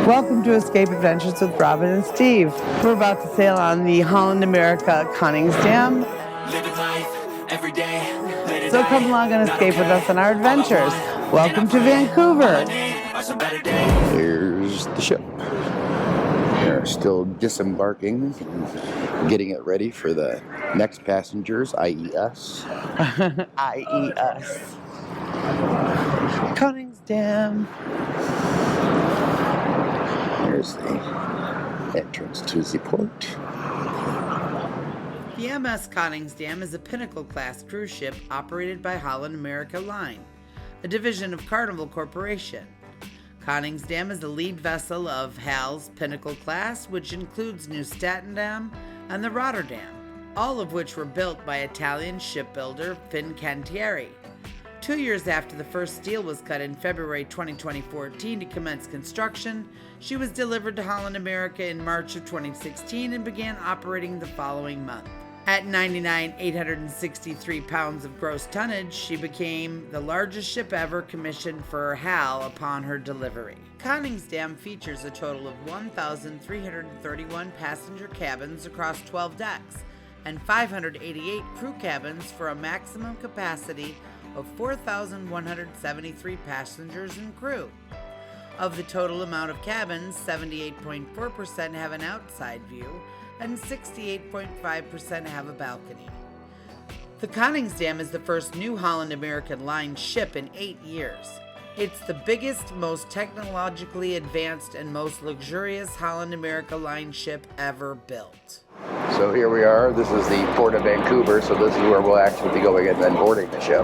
Welcome to Escape Adventures with Robin and Steve. We're about to sail on the Holland America Koningsdam. So come along and escape with us on our adventures. Welcome to Vancouver. Here's the ship. They're still disembarking and getting it ready for the next passengers, i.e. us. i.e. us. Koningsdam. Here's the entrance to the port. The MS Koningsdam is a Pinnacle-class cruise ship operated by Holland America Line, a division of Carnival Corporation. Koningsdam is the lead vessel of HAL's Pinnacle class, which includes New Statendam and the Rotterdam, all of which were built by Italian shipbuilder Fincantieri. 2 years after the first steel was cut in February 2014 to commence construction, she was delivered to Holland America in March of 2016 and began operating the following month. At 99,863 pounds of gross tonnage, she became the largest ship ever commissioned for HAL upon her delivery. Koningsdam features a total of 1,331 passenger cabins across 12 decks and 588 crew cabins for a maximum capacity of 4,173 passengers and crew. Of the total amount of cabins, 78.4% have an outside view and 68.5% have a balcony. The Koningsdam is the first new Holland American Line ship in 8 years. It's the biggest, most technologically advanced, and most luxurious Holland America Line ship ever built. So here we are. This is the port of Vancouver, so this is where we'll actually be going and then boarding the ship.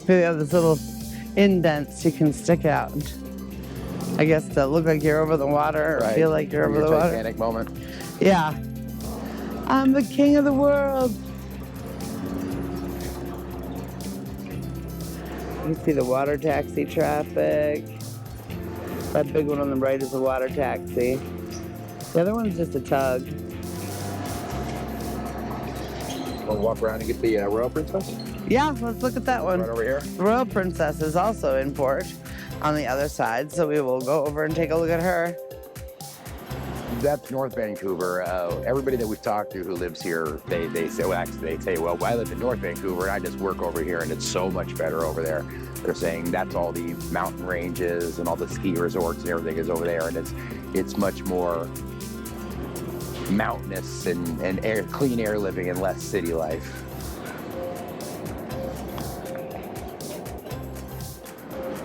They have this little indents you can stick out. I guess to look like you're over the water, or right. Feel like you're over the water. Titanic moment. Yeah. I'm the king of the world. You see the water taxi traffic. That big one on the right is a water taxi. The other one's just a tug. We'll walk around and get the Royal Princess? Yeah, let's look at that one. Right over here. The Royal Princess is also in port on the other side, so we will go over and take a look at her. That's North Vancouver. Everybody that we've talked to who lives here, they say, well, I live in North Vancouver and I just work over here and it's so much better over there. They're saying that's all the mountain ranges and all the ski resorts and everything is over there, and it's much more mountainous and clean air living and less city life.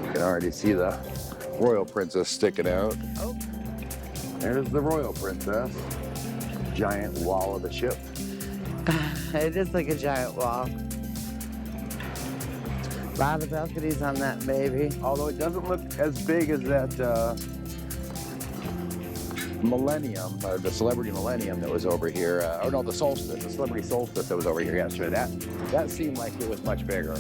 You can already see the Royal Princess sticking out. Oh. There's the Royal Princess. Giant wall of the ship. It is like a giant wall. A lot of balconies on that baby. Although it doesn't look as big as that Millennium, the Celebrity Millennium that was over here. The Solstice, the Celebrity Solstice that was over here yesterday. That seemed like it was much bigger.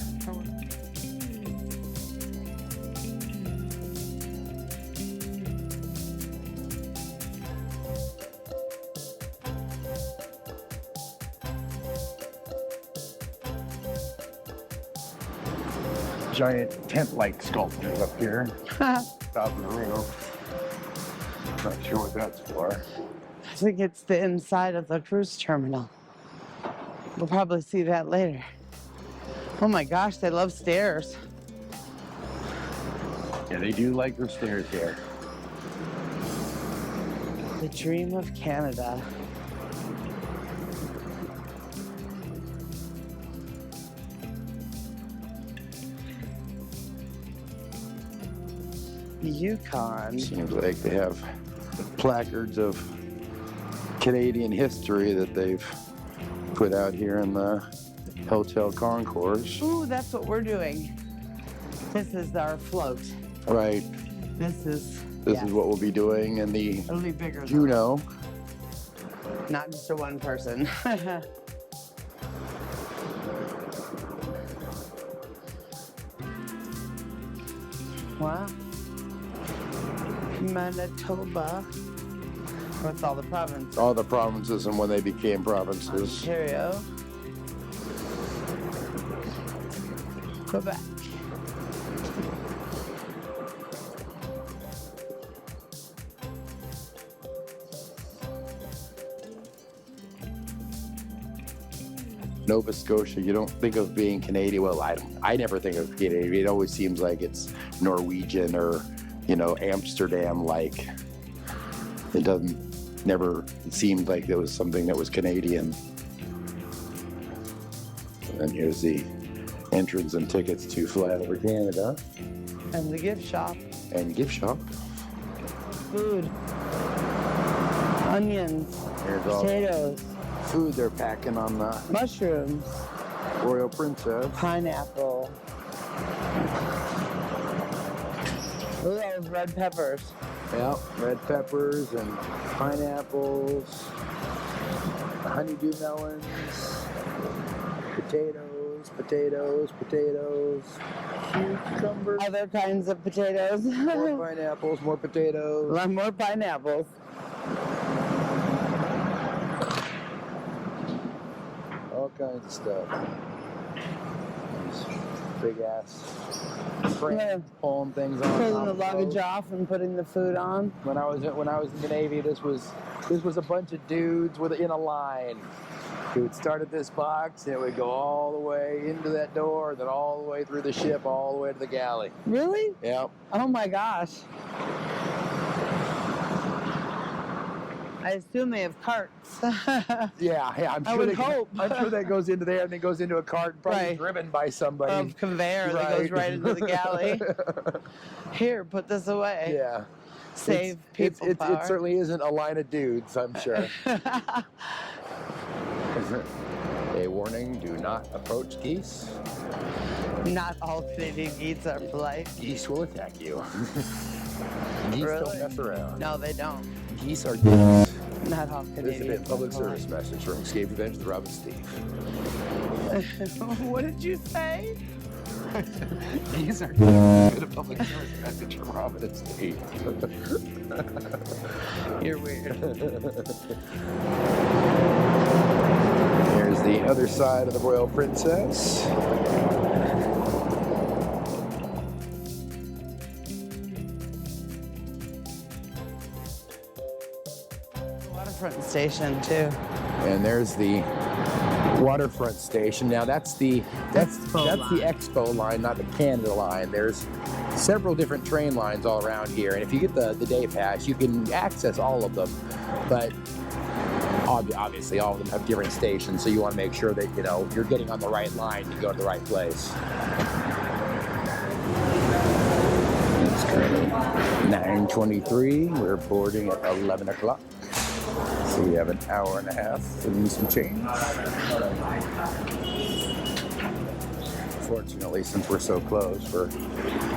Giant tent-like sculptures up here. Top of the roof. Not sure what that's for. I think it's the inside of the cruise terminal. We'll probably see that later. Oh my gosh, they love stairs. Yeah, they do like their stairs here. The dream of Canada. Yukon. Seems like they have placards of Canadian history that they've put out here in the Hotel Concourse. Ooh, that's what we're doing. This is our float. Right. This is what we'll be doing in the It'll be bigger. Juno. Not just a one person. Wow. Manitoba. What's all the provinces? All the provinces and when they became provinces. Ontario. Quebec. Nova Scotia, you don't think of being Canadian. Well, I never think of Canadian. It always seems like it's Norwegian or, Amsterdam-like. It seemed like there was something that was Canadian. And then here's the entrance and tickets to Fly Over Canada. And the gift shop. And gift shop. Food. Onions. Here's all Potatoes. food they're packing on the Mushrooms. Royal Princess. Pineapple. Look at those red peppers. Yep, red peppers and pineapples, honeydew melons, potatoes, cucumbers, Other kinds of potatoes. more pineapples, more potatoes. More pineapples. All kinds of stuff. These big ass cranes pulling things on. Pulling the luggage off and putting the food on. When I was in the Navy, this was a bunch of dudes in a line. Who would start at this box and it would go all the way into that door, then all the way through the ship, all the way to the galley. Really? Yep. Oh my gosh. I assume they have carts. Yeah, I'm I sure would hope. I'm sure that goes into there and then goes into a cart, probably Right. driven by somebody. Of conveyor that goes right into the galley. Here, put this away. Yeah. Save people power. It certainly isn't a line of dudes, I'm sure. A warning, do not approach geese. Not all Canadian geese are polite. Geese will attack you. Geese Really? don't mess around. No, they don't. Geese are geese. Not all This Canadians. has been a public are service message from Escape Revenge of the Robin Steve. polite. What did you say? Geese are geese. A public service message from Robin and Steve. You're weird. Here's the other side of the Royal Princess. Waterfront station too. And there's the waterfront station. Now that's the Expo line, not the Canada line. There's several different train lines all around here, and if you get the day pass, you can access all of them. But obviously, all of them have different stations, so you want to make sure that you're getting on the right line to go to the right place. It's currently 9:23. We're boarding at 11 o'clock. So we have an hour and a half and some change. Fortunately, since we're so close, we're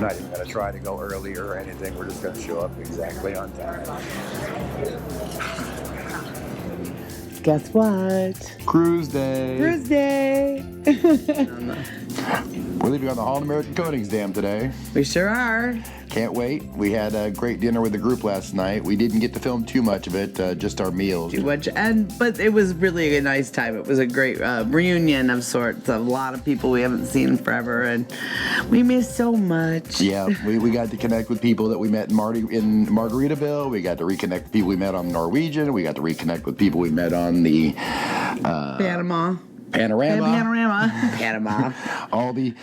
not even going to try to go earlier or anything. We're just going to show up exactly on time. Guess what? Cruise day. Cruise day. We're leaving on the Holland American Koningsdam today. We sure are. Can't wait. We had a great dinner with the group last night. We didn't get to film too much of it, just our meals. But it was really a nice time. It was a great reunion of sorts. A lot of people we haven't seen in forever, and we missed so much. Yeah, we got to connect with people that we met in Margaritaville. We got to reconnect with people we met on Norwegian. We got to reconnect with people we met on the Panama. Panama. all the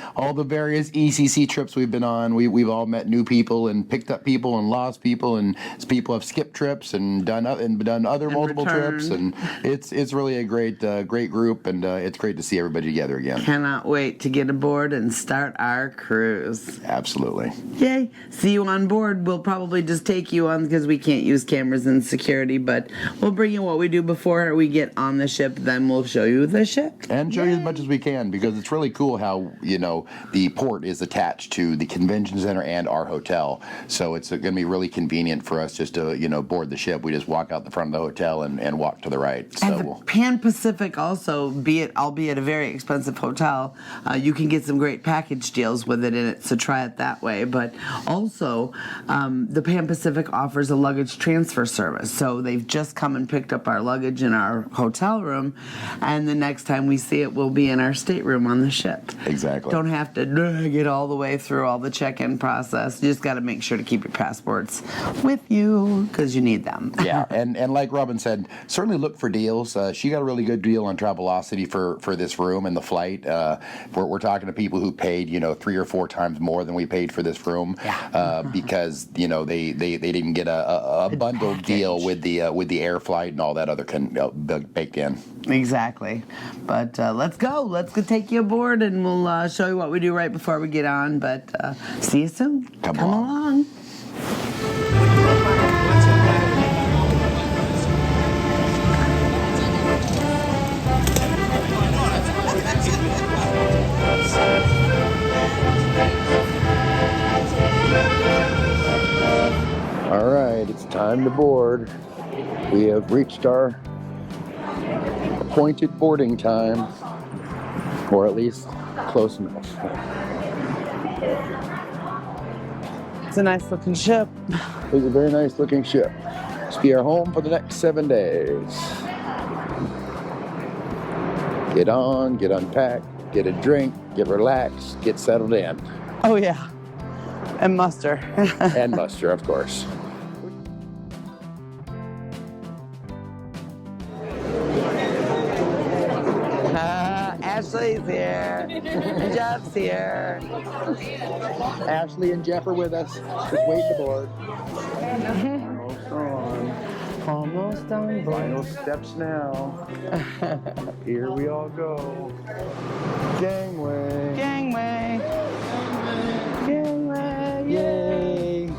various EECC trips we've been on. We've all met new people and picked up people and lost people, and people have skipped trips and done other multiple trips, and it's really a great group, and it's great to see everybody together again. Cannot wait to get aboard and start our cruise. Absolutely. Yay! See you on board. We'll probably just take you on because we can't use cameras and security, but we'll bring you what we do before we get on the ship. Then we'll show you the ship. And show you as much as we can, because it's really cool how, the port is attached to the convention center and our hotel. So it's going to be really convenient for us just to, board the ship. We just walk out the front of the hotel and walk to the right. So And the Pan Pacific also, albeit a very expensive hotel, you can get some great package deals with it in it, so try it that way. But also, the Pan Pacific offers a luggage transfer service. So they've just come and picked up our luggage in our hotel room, and the next time time we see it, we'll be in our stateroom on the ship. Exactly. Don't have to drag it all the way through all the check-in process. You just got to make sure to keep your passports with you because you need them. Yeah, and like Robin said, certainly look for deals. She got a really good deal on Travelocity for this room and the flight. We're talking to people who paid 3 or 4 times more than we paid for this room. Yeah. Because they didn't get a bundled deal with the air flight and all that other baked in. Exactly. But let's go. Let's go take you aboard, and we'll show you what we do right before we get on. But see you soon. Come along. All right, it's time to board. We have reached our appointed boarding time, or at least close enough. It's a nice looking ship. It's a very nice looking ship. It's be our home for the next 7 days. Get on, get unpacked, get a drink, get relaxed, get settled in. Oh yeah, and muster. And muster, of course. Ashley's here. Jeff's here. Ashley and Jeff are with us. Just waiting to board. Almost on board. Final steps now. Here we all go. Gangway. Gangway. Gangway. Yay.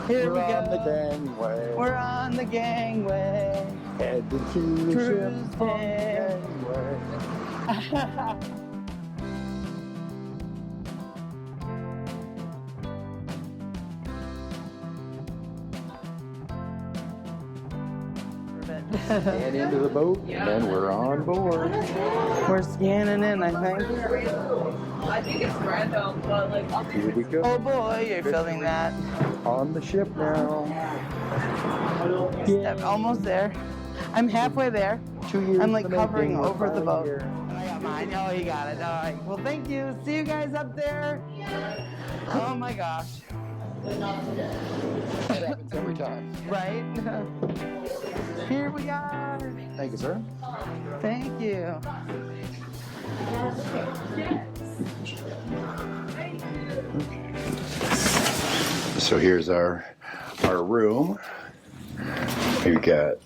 Here we We're on the go. gangway. We're on the gangway. Headed to the ship Cruise on the day. gangway. And into the boat, and then we're on board. We're scanning in, I think. I think it's random, but like. Here we go. Oh boy, you're filming that. On the ship now. Yep, almost there. I'm halfway there. 2 years I'm like in the making, covering we're over the finally boat. here. I got mine. Oh, you got it. All right. Well, thank you. See you guys up there. Oh my gosh. That happens every time. Right? Here we are. Thank you, sir. Thank you. So here's our room. We've got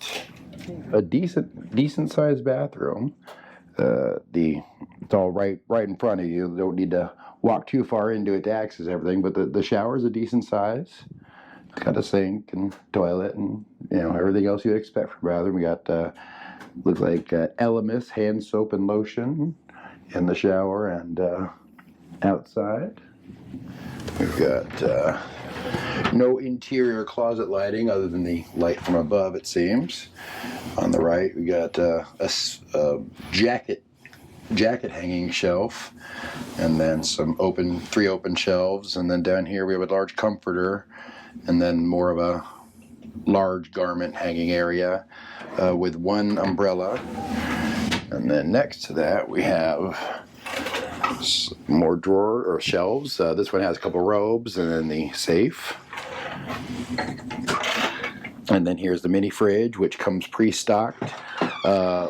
a decent sized bathroom. It's all right in front of you. You don't need to walk too far into it to access everything. But the shower is a decent size. It's got a sink and toilet and everything else you'd expect from a bathroom. We got looks like Elemis hand soap and lotion in the shower and outside. We've got no interior closet lighting other than the light from above, it seems. On the right, we got a jacket hanging shelf, and then three open shelves, and then down here we have a large comforter, and then more of a large garment hanging area with one umbrella. And then next to that we have more drawer or shelves. This one has a couple robes and then the safe. And then here's the mini fridge, which comes pre-stocked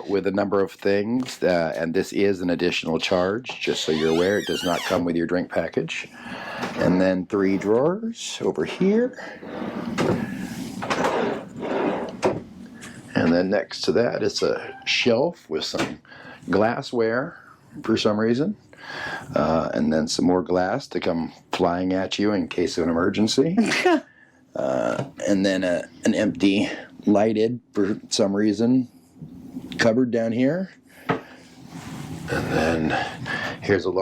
with a number of things. And this is an additional charge, just so you're aware. It does not come with your drink package. And then 3 drawers over here. And then next to that is a shelf with some glassware for some reason. And then some more glass to come flying at you in case of an emergency. And then an empty, lighted, for some reason, cupboard down here. And then here's a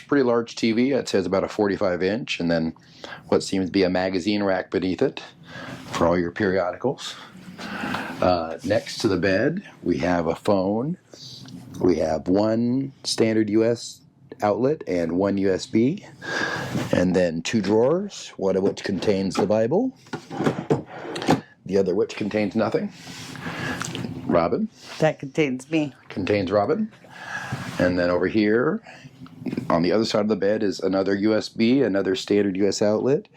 pretty large TV. It says about a 45-inch. And then what seems to be a magazine rack beneath it for all your periodicals. Next to the bed, we have a phone. We have one standard US outlet and one USB, and then 2 drawers, one of which contains the Bible, the other which contains nothing. Robin. That contains me. Contains Robin. And then over here, on the other side of the bed is another USB, another standard US outlet,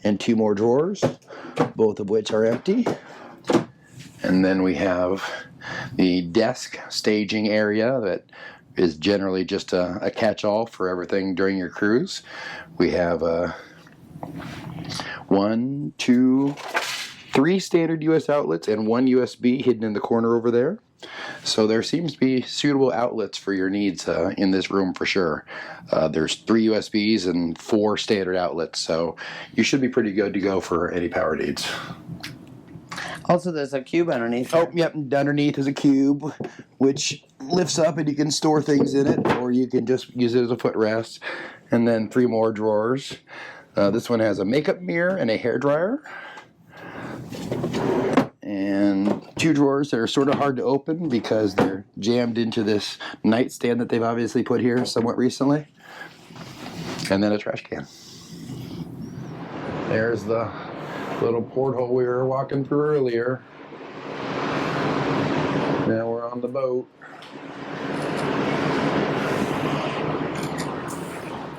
and 2 more drawers, both of which are empty. And then we have the desk staging area that is generally just a catch-all for everything during your cruise. We have 1, 2, 3 standard US outlets and 1 USB hidden in the corner over there. So there seems to be suitable outlets for your needs in this room for sure. There's 3 USBs and 4 standard outlets, so you should be pretty good to go for any power needs. Also, there's a cube underneath. Oh, yep, underneath is a cube, which lifts up and you can store things in it, or you can just use it as a footrest. And then 3 more drawers. This one has a makeup mirror and a hairdryer. And 2 drawers that are sort of hard to open because they're jammed into this nightstand that they've obviously put here somewhat recently. And then a trash can. There's the little porthole we were walking through earlier. Now we're on the boat.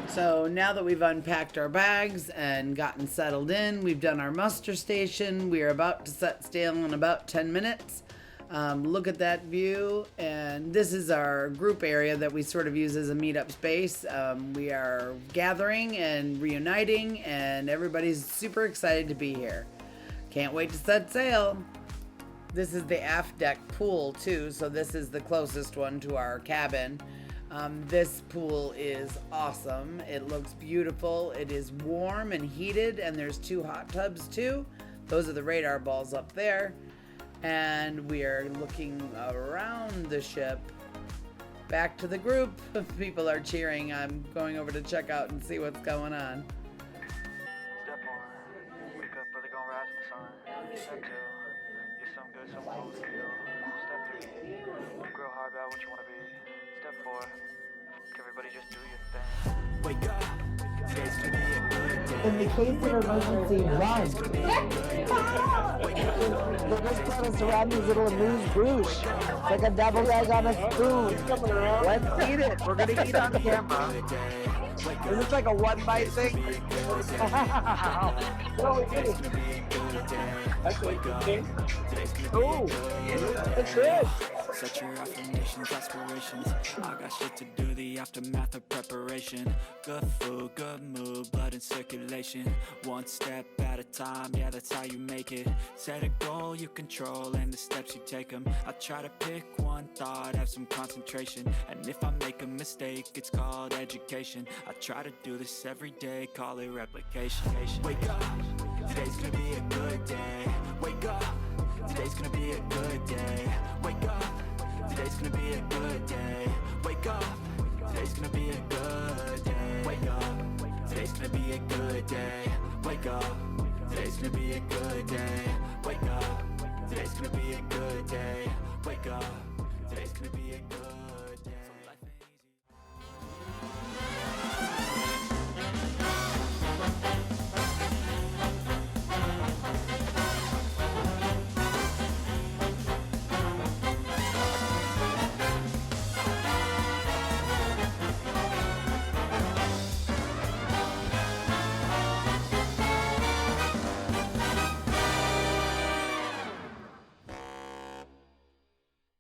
So now that we've unpacked our bags and gotten settled in, we've done our muster station. We are about to set sail in about 10 minutes. Look at that view, and this is our group area that we sort of use as a meetup space. We are gathering and reuniting, and everybody's super excited to be here. Can't wait to set sail. This is the aft deck pool too, so this is the closest one to our cabin. This pool is awesome. It looks beautiful. It is warm and heated, and there's 2 hot tubs too. Those are the radar balls up there. And we are looking around the ship. Back to the group. People are cheering. I'm going over to check out and see what's going on. Step 1, wake up early, gonna rise with the sun. Step 2, get some good, some clothes to kill. Step 3, grow hard about what you wanna be. Step 4, everybody just do your thing. Wake up, today's gonna be a good day. In the case of emergency, run. The big plan is to run these little amuse-bouche. It's like a double egg on a spoon. Let's eat it. We're going to eat on camera. Is this like a one-bite thing? No, we did it. Oh, it's good. Set your affirmations, aspirations. I got shit to do, the aftermath of preparation. Good food, good mood, blood in circulation. One step at a time, yeah, that's how you make it. Set a goal you control and the steps you take them. I try to pick one thought, have some concentration. And if I make a mistake, it's called education. I try to do this every day, call it replication. Wake up, today's gonna be a good day. Wake up, today's gonna be a good day. Wake up, today's gonna be a good day. Wake up, today's gonna be a good day. Wake up, today's gonna be a good day. Wake up, today's gonna be a good day. Wake up, today's gonna be a good day. Wake up, today's gonna be a good day.